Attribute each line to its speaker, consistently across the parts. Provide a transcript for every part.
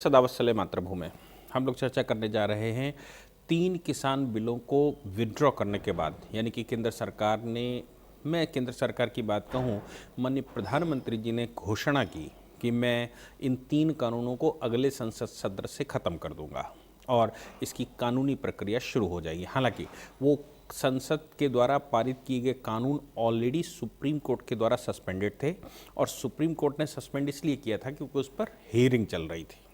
Speaker 1: सदावत्सले मातृभूमि। हम लोग चर्चा करने जा रहे हैं 3 किसान बिलों को विड्रॉ करने के बाद, यानी कि केंद्र सरकार ने, मैं केंद्र सरकार की बात कहूं, माननीय प्रधानमंत्री जी ने घोषणा की कि मैं इन 3 कानूनों को अगले संसद सत्र से ख़त्म कर दूंगा और इसकी कानूनी प्रक्रिया शुरू हो जाएगी। हालांकि वो संसद के द्वारा पारित किए गए कानून ऑलरेडी सुप्रीम कोर्ट के द्वारा सस्पेंडेड थे और सुप्रीम कोर्ट ने सस्पेंड इसलिए किया था क्योंकि उस पर हियरिंग चल रही थी।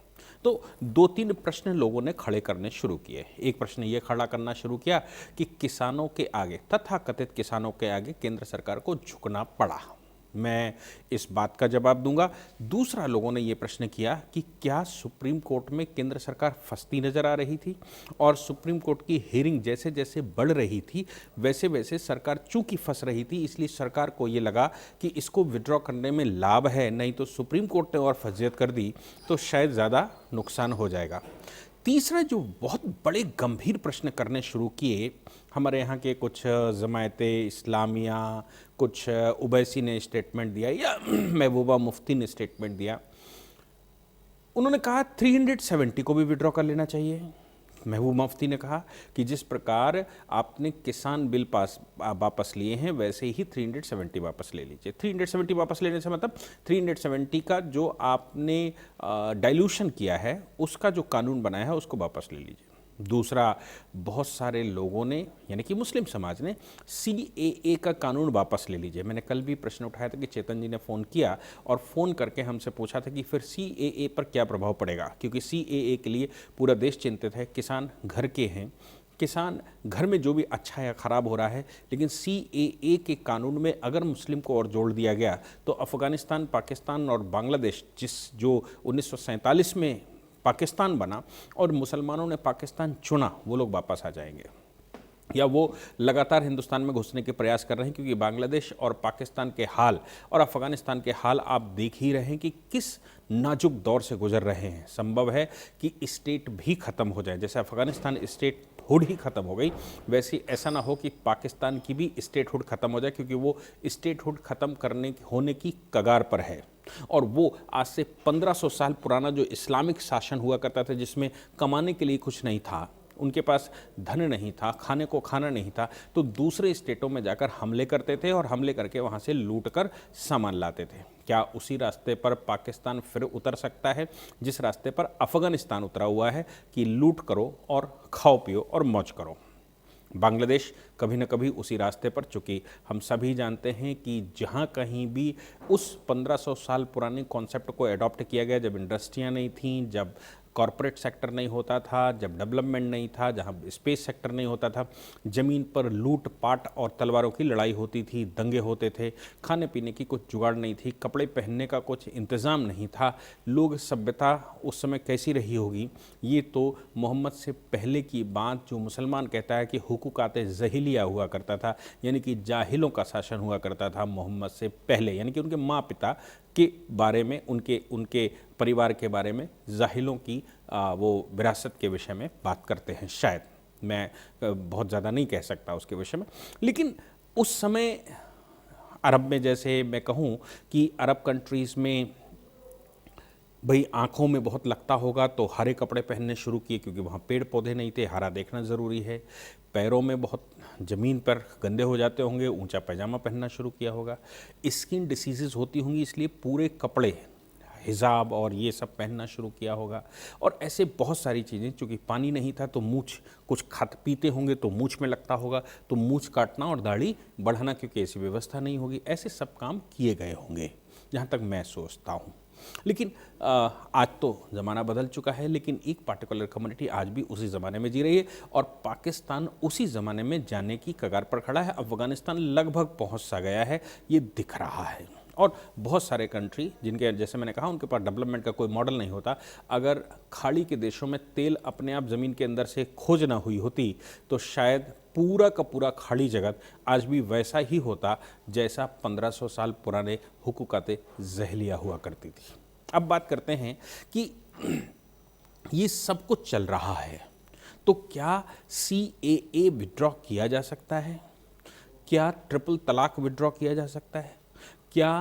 Speaker 1: तो 2-3 प्रश्न लोगों ने खड़े करने शुरू किए। एक प्रश्न ये खड़ा करना शुरू किया कि किसानों के आगे, तथाकथित किसानों के आगे केंद्र सरकार को झुकना पड़ा। मैं इस बात का जवाब दूंगा। दूसरा, लोगों ने ये प्रश्न किया कि क्या सुप्रीम कोर्ट में केंद्र सरकार फंसती नजर आ रही थी और सुप्रीम कोर्ट की हियरिंग जैसे जैसे बढ़ रही थी वैसे वैसे सरकार चूंकि फंस रही थी, इसलिए सरकार को ये लगा कि इसको विड्रॉ करने में लाभ है, नहीं तो सुप्रीम कोर्ट ने और फजीयत कर दी तो शायद ज़्यादा नुकसान हो जाएगा। तीसरा, जो बहुत बड़े गंभीर प्रश्न करने शुरू किए, हमारे यहाँ के कुछ जमायते इस्लामिया, कुछ उवैसी ने स्टेटमेंट दिया या महबूबा मुफ्ती ने स्टेटमेंट दिया। उन्होंने कहा 370 को भी विड्रॉ कर लेना चाहिए। महबूबा मुफ्ती ने कहा कि जिस प्रकार आपने किसान बिल वापस लिए हैं वैसे ही 370 वापस ले लीजिए। 370 वापस लेने से मतलब 370 का जो आपने डाइल्यूशन किया है उसका जो कानून बनाया है उसको वापस ले लीजिए। दूसरा, बहुत सारे लोगों ने, यानी कि मुस्लिम समाज ने, CAA का कानून वापस ले लीजिए। मैंने कल भी प्रश्न उठाया था कि चेतन जी ने फ़ोन किया और फ़ोन करके हमसे पूछा था कि फिर CAA पर क्या प्रभाव पड़ेगा, क्योंकि CAA के लिए पूरा देश चिंतित है। किसान घर के हैं, किसान घर में जो भी अच्छा या ख़राब हो रहा है, लेकिन CAA के कानून में अगर मुस्लिम को और जोड़ दिया गया तो अफ़गानिस्तान, पाकिस्तान और बांग्लादेश, जो 1947 में पाकिस्तान बना और मुसलमानों ने पाकिस्तान चुना, वो लोग वापस आ जाएंगे, या वो लगातार हिंदुस्तान में घुसने के प्रयास कर रहे हैं, क्योंकि बांग्लादेश और पाकिस्तान के हाल और अफगानिस्तान के हाल आप देख ही रहे हैं कि किस नाजुक दौर से गुजर रहे हैं। संभव है कि स्टेट भी ख़त्म हो जाए, जैसे अफगानिस्तान स्टेट हुड ही ख़त्म हो गई, वैसे ऐसा ना हो कि पाकिस्तान की भी स्टेट हुड ख़त्म हो जाए, क्योंकि वो स्टेट हुड ख़त्म होने की कगार पर है। और वो आज से 1500 साल पुराना जो इस्लामिक शासन हुआ करता था, जिसमें कमाने के लिए कुछ नहीं था, उनके पास धन नहीं था, खाने को खाना नहीं था, तो दूसरे स्टेटों में जाकर हमले करते थे और हमले करके वहाँ से लूट कर सामान लाते थे। क्या उसी रास्ते पर पाकिस्तान फिर उतर सकता है जिस रास्ते पर अफगानिस्तान उतरा हुआ है कि लूट करो और खाओ पियो और मौज करो? बांग्लादेश कभी न कभी उसी रास्ते पर, चूँकि हम सभी जानते हैं कि जहाँ कहीं भी उस 1500 साल पुराने कॉन्सेप्ट को अडॉप्ट किया गया, जब इंडस्ट्रियाँ नहीं थीं, जब कॉरपोरेट सेक्टर नहीं होता था, जब डेवलपमेंट नहीं था, जहाँ स्पेस सेक्टर नहीं होता था, ज़मीन पर लूट पाट और तलवारों की लड़ाई होती थी, दंगे होते थे, खाने पीने की कुछ जुगाड़ नहीं थी, कपड़े पहनने का कुछ इंतज़ाम नहीं था, लोग सभ्यता उस समय कैसी रही होगी, ये तो मोहम्मद से पहले की बात, जो मुसलमान कहता है कि हुकूकात ज़हिलिया हुआ करता था, यानी कि जाहिलों का शासन हुआ करता था मोहम्मद से पहले, यानी कि उनके माँ पिता के बारे में, उनके परिवार के बारे में, जाहिलों की वो विरासत के विषय में बात करते हैं। शायद मैं बहुत ज़्यादा नहीं कह सकता उसके विषय में, लेकिन उस समय अरब में, जैसे मैं कहूँ कि अरब कंट्रीज़ में भाई आँखों में बहुत लगता होगा तो हरे कपड़े पहनने शुरू किए, क्योंकि वहाँ पेड़ पौधे नहीं थे, हरा देखना ज़रूरी है। पैरों में बहुत ज़मीन पर गंदे हो जाते होंगे, ऊंचा पैजामा पहनना शुरू किया होगा। स्किन डिसीज़ेज़ होती होंगी, इसलिए पूरे कपड़े, हिजाब और ये सब पहनना शुरू किया होगा। और ऐसे बहुत सारी चीज़ें, चूँकि पानी नहीं था तो मूछ, कुछ खाते पीते होंगे तो मूछ में लगता होगा, तो मूछ काटना और दाढ़ी बढ़ाना, क्योंकि ऐसी व्यवस्था नहीं होगी, ऐसे सब काम किए गए होंगे, जहाँ तक मैं सोचता हूँ। लेकिन आज तो ज़माना बदल चुका है, लेकिन एक पार्टिकुलर कम्युनिटी आज भी उसी ज़माने में जी रही है और पाकिस्तान उसी ज़माने में जाने की कगार पर खड़ा है। अफ़गानिस्तान लगभग पहुंच सा गया है, ये दिख रहा है। और बहुत सारे कंट्री जिनके, जैसे मैंने कहा, उनके पास डेवलपमेंट का कोई मॉडल नहीं होता। अगर खाड़ी के देशों में तेल अपने आप ज़मीन के अंदर से खोज ना हुई होती तो शायद पूरा का पूरा खाड़ी जगत आज भी वैसा ही होता जैसा 1500 साल पुराने हुकूकाते ज़हलिया हुआ करती थी। अब बात करते हैं कि ये सब कुछ चल रहा है, तो क्या CAA विड्रॉ किया जा सकता है? क्या ट्रिपल तलाक विड्रॉ किया जा सकता है? क्या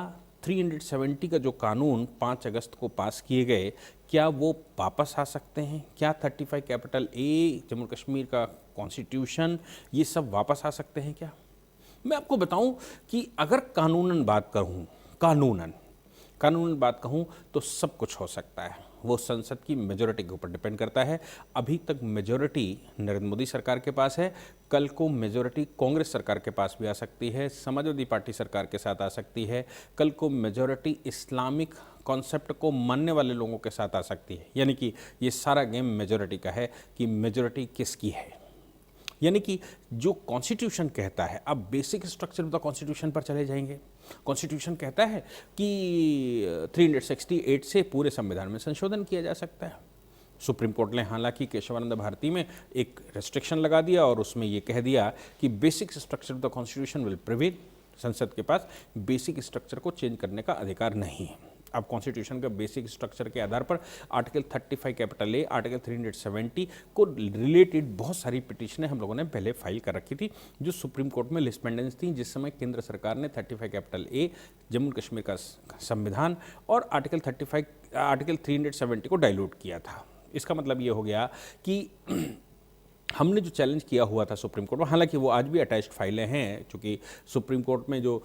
Speaker 1: 370 का जो कानून 5 अगस्त को पास किए गए, क्या वो वापस आ सकते हैं? क्या 35 कैपिटल ए, जम्मू कश्मीर का कॉन्स्टिट्यूशन, ये सब वापस आ सकते हैं क्या? मैं आपको बताऊं कि अगर कानूनन बात करूं, कानूनन बात कहूं तो सब कुछ हो सकता है। वो संसद की मेजॉरिटी के ऊपर डिपेंड करता है। अभी तक मेजॉरिटी नरेंद्र मोदी सरकार के पास है, कल को मेजॉरिटी कांग्रेस सरकार के पास भी आ सकती है, समाजवादी पार्टी सरकार के साथ आ सकती है, कल को मेजॉरिटी इस्लामिक कॉन्सेप्ट को मानने वाले लोगों के साथ आ सकती है। यानी कि ये सारा गेम मेजॉरिटी का है कि मेजॉरिटी किसकी है। यानी कि जो कॉन्स्टिट्यूशन कहता है, अब basic structure of the constitution पर चले जाएंगे। कॉन्स्टिट्यूशन कहता है कि 368 से पूरे संविधान में संशोधन किया जा सकता है। सुप्रीम कोर्ट ने हालांकि केशवानंद भारती में एक रेस्ट्रिक्शन लगा दिया और उसमें ये कह दिया कि basic structure of the constitution will prevail. संसद के पास बेसिक स्ट्रक्चर को चेंज करने का अधिकार नहीं है। अब कॉन्स्टिट्यूशन का बेसिक स्ट्रक्चर के आधार पर आर्टिकल 35 कैपिटल ए, आर्टिकल 370 को रिलेटेड बहुत सारी पिटीशनें हम लोगों ने पहले फाइल कर रखी थी, जो सुप्रीम कोर्ट में लिस्ट पेंडेंस थी, जिस समय केंद्र सरकार ने 35 कैपिटल ए, जम्मू कश्मीर का संविधान और आर्टिकल 370 को डाइल्यूट किया था। इसका मतलब ये हो गया कि हमने जो चैलेंज किया हुआ था सुप्रीम कोर्ट में, हालांकि वो आज भी अटैच्ड फाइलें हैं, चूँकि सुप्रीम कोर्ट में जो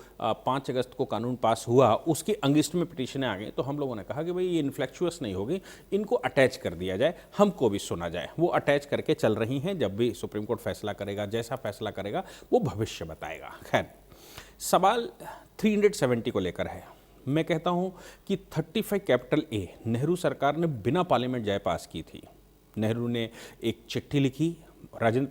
Speaker 1: 5 अगस्त को कानून पास हुआ उसके अंगिस्ट में पिटीशनें आ गई, तो हम लोगों ने कहा कि भाई ये इन्फ्लेक्चुअस नहीं होगी, इनको अटैच कर दिया जाए, हमको भी सुना जाए। वो अटैच करके चल रही हैं। जब भी सुप्रीम कोर्ट फैसला करेगा, जैसा फैसला करेगा वो भविष्य बताएगा। खैर, सवाल 370 को लेकर है। मैं कहता हूँ कि 35 कैपिटल ए नेहरू सरकार ने बिना पार्लियामेंट जाए पास की थी। नेहरू ने एक चिट्ठी लिखी राजेंद्र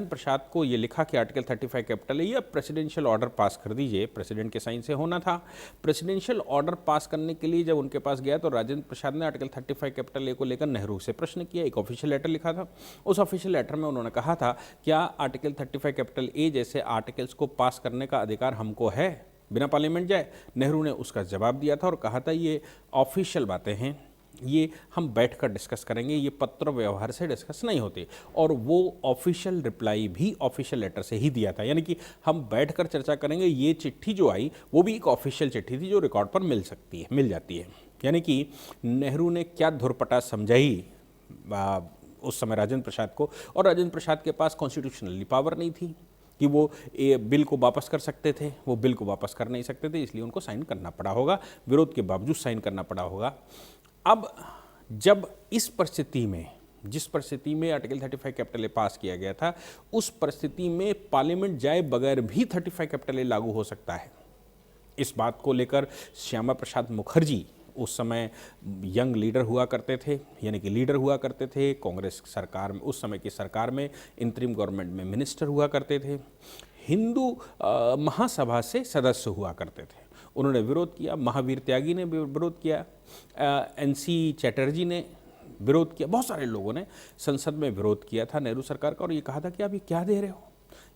Speaker 1: प्रसाद को ये लिखा कि आर्टिकल 35 कैपिटल है, ये प्रेसिडेंशियल ऑर्डर पास कर दीजिए। प्रेसिडेंट के साइन से होना था। प्रेसिडेंशियल ऑर्डर पास करने के लिए जब उनके पास गया तो राजेंद्र प्रसाद ने आर्टिकल 35 कैपिटल ए को लेकर नेहरू से प्रश्न किया, एक ऑफिशियल लेटर लिखा था। उस ऑफिशियल लेटर में उन्होंने कहा था, क्या आर्टिकल 35 कैपिटल ए जैसे आर्टिकल्स को पास करने का अधिकार हमको है बिना पार्लियामेंट जाए? नेहरू ने उसका जवाब दिया था और कहा था ये ऑफिशियल बातें हैं, ये हम बैठकर डिस्कस करेंगे, ये पत्र व्यवहार से डिस्कस नहीं होते। और वो ऑफिशियल रिप्लाई भी ऑफिशियल लेटर से ही दिया था, यानी कि हम बैठकर चर्चा करेंगे। ये चिट्ठी जो आई वो भी एक ऑफिशियल चिट्ठी थी जो रिकॉर्ड पर मिल जाती है। यानी कि नेहरू ने क्या धुरपटा समझाई उस समय राजेंद्र प्रसाद को, और राजेंद्र प्रसाद के पास कॉन्स्टिट्यूशनली पावर नहीं थी कि वो बिल को वापस कर सकते थे। वो बिल को वापस कर नहीं सकते थे, इसलिए उनको साइन करना पड़ा होगा, विरोध के बावजूद साइन करना पड़ा होगा। अब जब इस परिस्थिति में, जिस परिस्थिति में आर्टिकल 35 कैपिटल ए पास किया गया था, उस परिस्थिति में पार्लियामेंट जाए बगैर भी 35 कैपिटल ए लागू हो सकता है। इस बात को लेकर श्यामा प्रसाद मुखर्जी उस समय यंग लीडर हुआ करते थे, यानी कि लीडर हुआ करते थे कांग्रेस सरकार में, उस समय की सरकार में इंतरिम गवर्नमेंट में मिनिस्टर हुआ करते थे, हिंदू महासभा से सदस्य हुआ करते थे। उन्होंने विरोध किया, महावीर त्यागी ने विरोध किया, NC चैटर्जी ने विरोध किया, बहुत सारे लोगों ने संसद में विरोध किया था नेहरू सरकार का, और ये कहा था कि आप ये क्या दे रहे हो,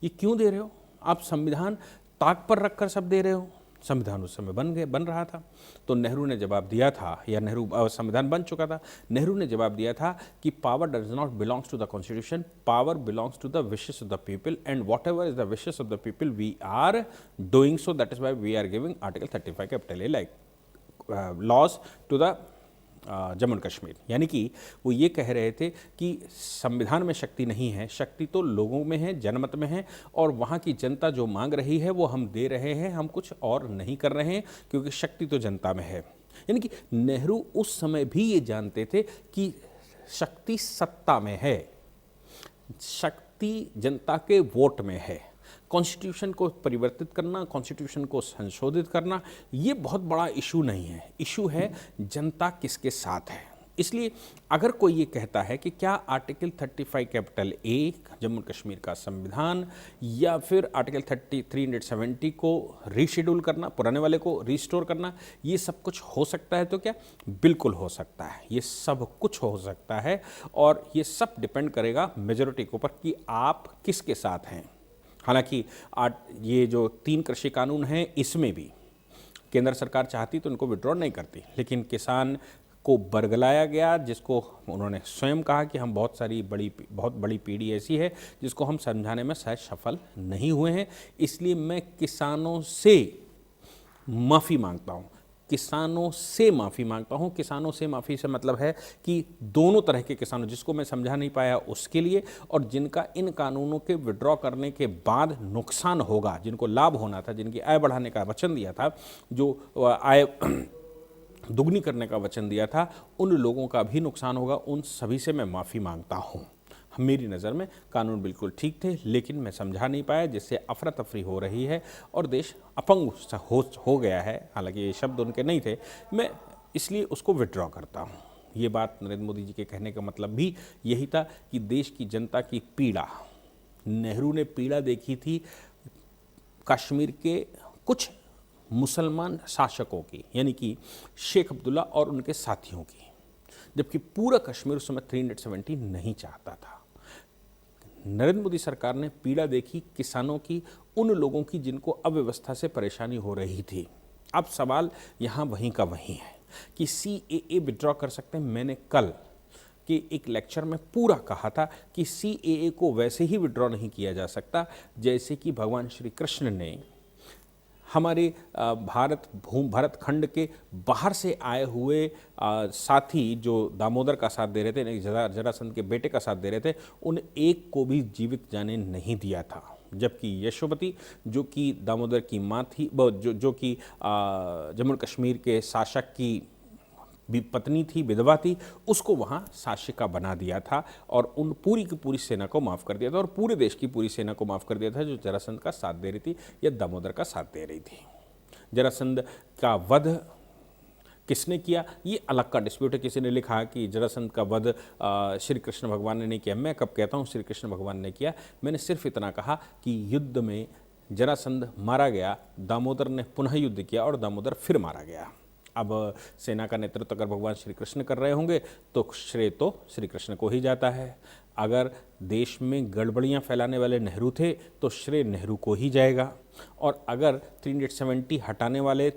Speaker 1: ये क्यों दे रहे हो, आप संविधान ताक पर रखकर सब दे रहे हो। संविधान उस समय बन रहा था, तो नेहरू ने जवाब दिया था, या संविधान बन चुका था, नेहरू ने जवाब दिया था कि power does not belongs to the constitution, power belongs to the wishes of the people, and whatever is the wishes of the people we are doing, so that is why we are giving article 35 capital A like laws to the Jammu and Kashmir. यानी कि वो ये कह रहे थे कि संविधान में शक्ति नहीं है, शक्ति तो लोगों में है, जनमत में है, और वहाँ की जनता जो मांग रही है वो हम दे रहे हैं, हम कुछ और नहीं कर रहे हैं, क्योंकि शक्ति तो जनता में है। यानी कि नेहरू उस समय भी ये जानते थे कि शक्ति सत्ता में है, शक्ति जनता के वोट में है। कॉन्स्टिट्यूशन को परिवर्तित करना, कॉन्स्टिट्यूशन को संशोधित करना, ये बहुत बड़ा इशू नहीं है, इशू है जनता किसके साथ है। इसलिए अगर कोई ये कहता है कि क्या आर्टिकल 35 कैपिटल ए जम्मू कश्मीर का संविधान, या फिर आर्टिकल 370 को रीशेड्यूल करना, पुराने वाले को रिस्टोर करना, ये सब कुछ हो सकता है, तो क्या बिल्कुल हो सकता है, ये सब कुछ हो सकता है। और ये सब डिपेंड करेगा मेजॉरिटी के ऊपर कि आप किसके साथ हैं। हालांकि ये जो 3 कृषि कानून हैं, इसमें भी केंद्र सरकार चाहती तो इनको विड्रॉ नहीं करती, लेकिन किसान को बरगलाया गया, जिसको उन्होंने स्वयं कहा कि हम बहुत बड़ी पीढ़ी ऐसी है जिसको हम समझाने में शायद सफल नहीं हुए हैं, इसलिए मैं किसानों से माफ़ी मांगता हूँ। किसानों से माफ़ी मांगता हूं। किसानों से माफ़ी से मतलब है कि दोनों तरह के किसानों, जिसको मैं समझा नहीं पाया उसके लिए, और जिनका इन कानूनों के विड्रॉ करने के बाद नुकसान होगा, जिनको लाभ होना था, जिनकी आय बढ़ाने का वचन दिया था, जो आय दुगनी करने का वचन दिया था, उन लोगों का भी नुकसान होगा। उन सभी से मैं माफ़ी मांगता हूँ। मेरी नज़र में कानून बिल्कुल ठीक थे, लेकिन मैं समझा नहीं पाया, जिससे अफरा तफरी हो रही है और देश अपंग हो गया है। हालांकि ये शब्द उनके नहीं थे, मैं इसलिए उसको विड्रॉ करता हूँ। ये बात नरेंद्र मोदी जी के कहने का मतलब भी यही था कि देश की जनता की पीड़ा, नेहरू ने पीड़ा देखी थी कश्मीर के कुछ मुसलमान शासकों की, यानी कि शेख अब्दुल्ला और उनके साथियों की, जबकि पूरा कश्मीर उस समय 370 नहीं चाहता था। नरेंद्र मोदी सरकार ने पीड़ा देखी किसानों की, उन लोगों की जिनको अव्यवस्था से परेशानी हो रही थी। अब सवाल यहाँ वहीं का वहीं है कि CAA विड्रॉ कर सकते हैं। मैंने कल के एक लेक्चर में पूरा कहा था कि CAA को वैसे ही विड्रॉ नहीं किया जा सकता जैसे कि भगवान श्री कृष्ण ने हमारे भारत खंड के बाहर से आए हुए साथी जो दामोदर का साथ दे रहे थे, जरासंध के बेटे का साथ दे रहे थे, उन एक को भी जीवित जाने नहीं दिया था। जबकि यशोमती, जो कि दामोदर की माँ थी, जो कि जम्मू कश्मीर के शासक की भी पत्नी थी, विधवा थी, उसको वहाँ शासिका बना दिया था और उन पूरी की पूरी सेना को माफ़ कर दिया था, और पूरे देश की पूरी सेना को माफ़ कर दिया था जो जरासंध का साथ दे रही थी या दामोदर का साथ दे रही थी। जरासंध का वध किसने किया, ये अलग का डिस्प्यूट है। किसी ने लिखा कि जरासंध का वध श्री कृष्ण भगवान ने नहीं किया। मैं कब कहता हूँ श्री कृष्ण भगवान ने किया? मैंने सिर्फ इतना कहा कि युद्ध में जरासंध मारा गया, दामोदर ने पुनः युद्ध किया और दामोदर फिर मारा गया। अब सेना का नेतृत्व अगर भगवान श्री कृष्ण कर रहे होंगे तो श्रेय तो श्री कृष्ण को ही जाता है। अगर देश में गड़बड़ियां फैलाने वाले नेहरू थे तो श्रेय नेहरू को ही जाएगा, और अगर 370 हटाने वाले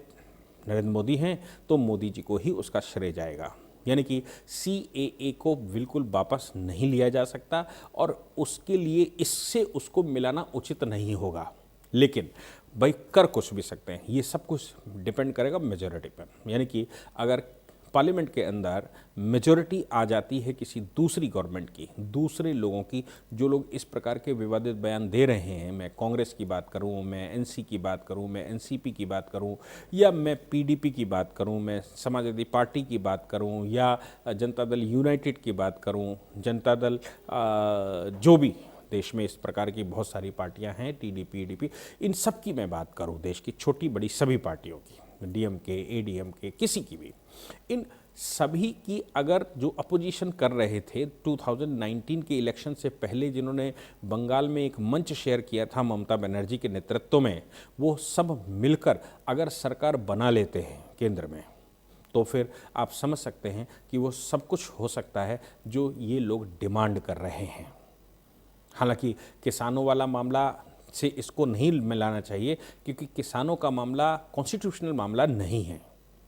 Speaker 1: नरेंद्र मोदी हैं तो मोदी जी को ही उसका श्रेय जाएगा। यानी कि CAA को बिल्कुल वापस नहीं लिया जा सकता और उसके लिए इससे उसको मिलाना उचित नहीं होगा। लेकिन भाई कर कुछ भी सकते हैं, ये सब कुछ डिपेंड करेगा मेजॉरिटी पर। यानी कि अगर पार्लियामेंट के अंदर मेजॉरिटी आ जाती है किसी दूसरी गवर्नमेंट की, दूसरे लोगों की, जो लोग इस प्रकार के विवादित बयान दे रहे हैं, मैं कांग्रेस की बात करूं, मैं NC की बात करूं, मैं NCP की बात करूं, या मैं PDP की बात करूं, मैं समाजवादी पार्टी की बात करूं, या जनता दल यूनाइटेड की बात करूं, जनता दल जो भी देश में इस प्रकार की बहुत सारी पार्टियां हैं, TDP, EDP, इन सब की मैं बात करूं, देश की छोटी बड़ी सभी पार्टियों की, DMK, ADMK, किसी की भी, इन सभी की अगर जो अपोजिशन कर रहे थे 2019 के इलेक्शन से पहले, जिन्होंने बंगाल में एक मंच शेयर किया था ममता बनर्जी के नेतृत्व में, वो सब मिलकर अगर सरकार बना लेते हैं केंद्र में, तो फिर आप समझ सकते हैं कि वो सब कुछ हो सकता है जो ये लोग डिमांड कर रहे हैं। हालांकि किसानों वाला मामला से इसको नहीं मिलाना चाहिए, क्योंकि किसानों का मामला कॉन्स्टिट्यूशनल मामला नहीं है।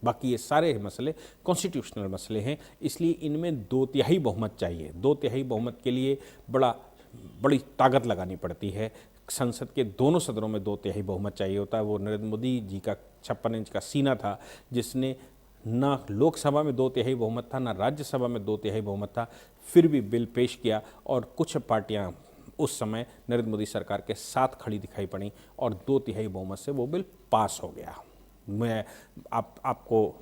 Speaker 1: बाकी ये सारे मसले कॉन्स्टिट्यूशनल मसले हैं, इसलिए इनमें 2/3 बहुमत चाहिए। 2/3 बहुमत के लिए बड़ी ताकत लगानी पड़ती है। संसद के दोनों सदनों में 2/3 बहुमत चाहिए होता है। वो नरेंद्र मोदी जी का 56 इंच का सीना था, जिसने ना लोकसभा में 2/3 बहुमत था, ना राज्यसभा में 2/3 बहुमत था, फिर भी बिल पेश किया और कुछ पार्टियां उस समय नरेंद्र मोदी सरकार के साथ खड़ी दिखाई पड़ी और 2/3 बहुमत से वो बिल पास हो गया।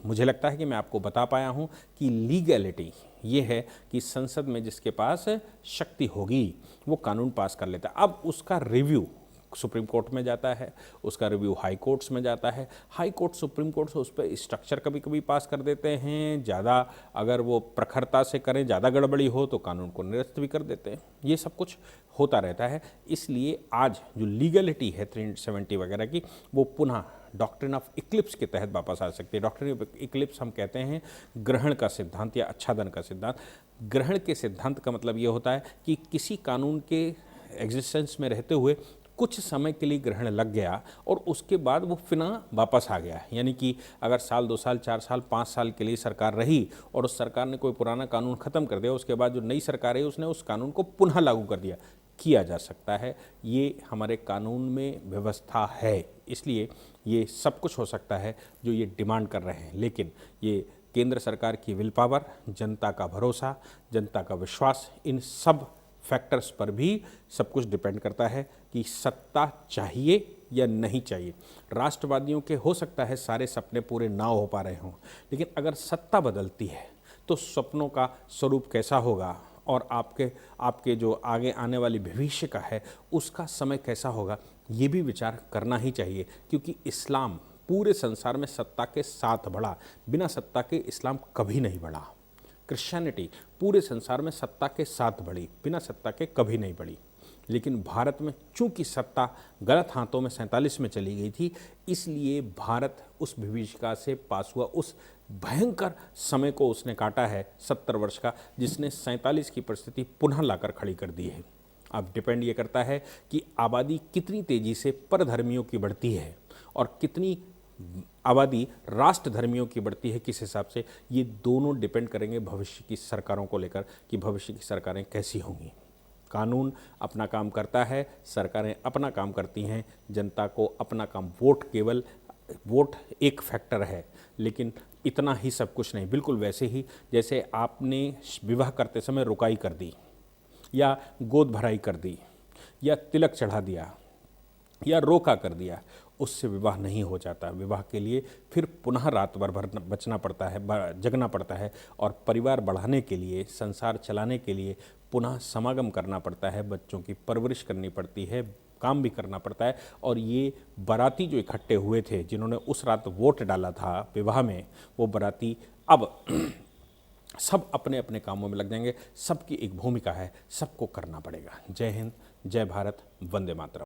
Speaker 1: मुझे लगता है कि मैं आपको बता पाया हूँ कि लीगैलिटी ये है कि संसद में जिसके पास शक्ति होगी वो कानून पास कर लेता है। अब उसका रिव्यू सुप्रीम कोर्ट में जाता है, उसका रिव्यू हाई कोर्ट्स में जाता है। हाई कोर्ट, सुप्रीम कोर्ट से उस पर स्ट्रक्चर कभी कभी पास कर देते हैं, ज़्यादा अगर वो प्रखरता से करें, ज़्यादा गड़बड़ी हो तो कानून को निरस्त भी कर देते हैं। ये सब कुछ होता रहता है। इसलिए आज जो लीगलिटी है 370 वगैरह की, वो पुनः डॉक्ट्रिन ऑफ इक्लिप्स के तहत वापस आ सकती है। डॉक्ट्रिन ऑफ इक्लिप्स हम कहते हैं ग्रहण का सिद्धांत या आच्छादन का सिद्धांत। ग्रहण के सिद्धांत का मतलब ये होता है कि किसी कानून के एग्जिस्टेंस में रहते हुए कुछ समय के लिए ग्रहण लग गया और उसके बाद वो फिर वापस आ गया। यानी कि अगर साल, 2 साल, 4 साल, 5 साल के लिए सरकार रही और उस सरकार ने कोई पुराना कानून ख़त्म कर दिया, उसके बाद जो नई सरकार है उसने उस कानून को पुनः लागू कर दिया, किया जा सकता है। ये हमारे कानून में व्यवस्था है, इसलिए ये सब कुछ हो सकता है जो ये डिमांड कर रहे हैं। लेकिन ये केंद्र सरकार की विल पावर, जनता का भरोसा, जनता का विश्वास, इन सब फैक्टर्स पर भी सब कुछ डिपेंड करता है कि सत्ता चाहिए या नहीं चाहिए। राष्ट्रवादियों के हो सकता है सारे सपने पूरे ना हो पा रहे हों, लेकिन अगर सत्ता बदलती है तो सपनों का स्वरूप कैसा होगा और आपके जो आगे आने वाली भविष्य का है उसका समय कैसा होगा, ये भी विचार करना ही चाहिए। क्योंकि इस्लाम पूरे संसार में सत्ता के साथ बढ़ा, बिना सत्ता के इस्लाम कभी नहीं बढ़ा। क्रिश्चियनिटी पूरे संसार में सत्ता के साथ बढ़ी, बिना सत्ता के कभी नहीं बढ़ी। लेकिन भारत में चूंकि सत्ता गलत हाथों में 47 में चली गई थी, इसलिए भारत उस विभीषिका से पास हुआ। उस भयंकर समय को उसने काटा है 70 वर्ष का, जिसने 47 की परिस्थिति पुनः लाकर खड़ी कर दी है। अब डिपेंड ये करता है कि आबादी कितनी तेजी से परधर्मियों की बढ़ती है और कितनी आबादी राष्ट्र धर्मियों की बढ़ती है, किस हिसाब से, ये दोनों डिपेंड करेंगे भविष्य की सरकारों को लेकर कि भविष्य की सरकारें कैसी होंगी। कानून अपना काम करता है, सरकारें अपना काम करती हैं, जनता को अपना काम, वोट एक फैक्टर है, लेकिन इतना ही सब कुछ नहीं। बिल्कुल वैसे ही जैसे आपने विवाह करते समय रुकाई कर दी या गोद भराई कर दी या तिलक चढ़ा दिया या रोका कर दिया, उससे विवाह नहीं हो जाता। विवाह के लिए फिर पुनः रात भर बचना पड़ता है, जगना पड़ता है, और परिवार बढ़ाने के लिए, संसार चलाने के लिए पुनः समागम करना पड़ता है, बच्चों की परवरिश करनी पड़ती है, काम भी करना पड़ता है। और ये बाराती जो इकट्ठे हुए थे, जिन्होंने उस रात वोट डाला था विवाह में, वो बाराती अब सब अपने अपने कामों में लग जाएंगे। सबकी एक भूमिका है, सबको करना पड़ेगा। जय हिंद, जय भारत, वंदे मातरम।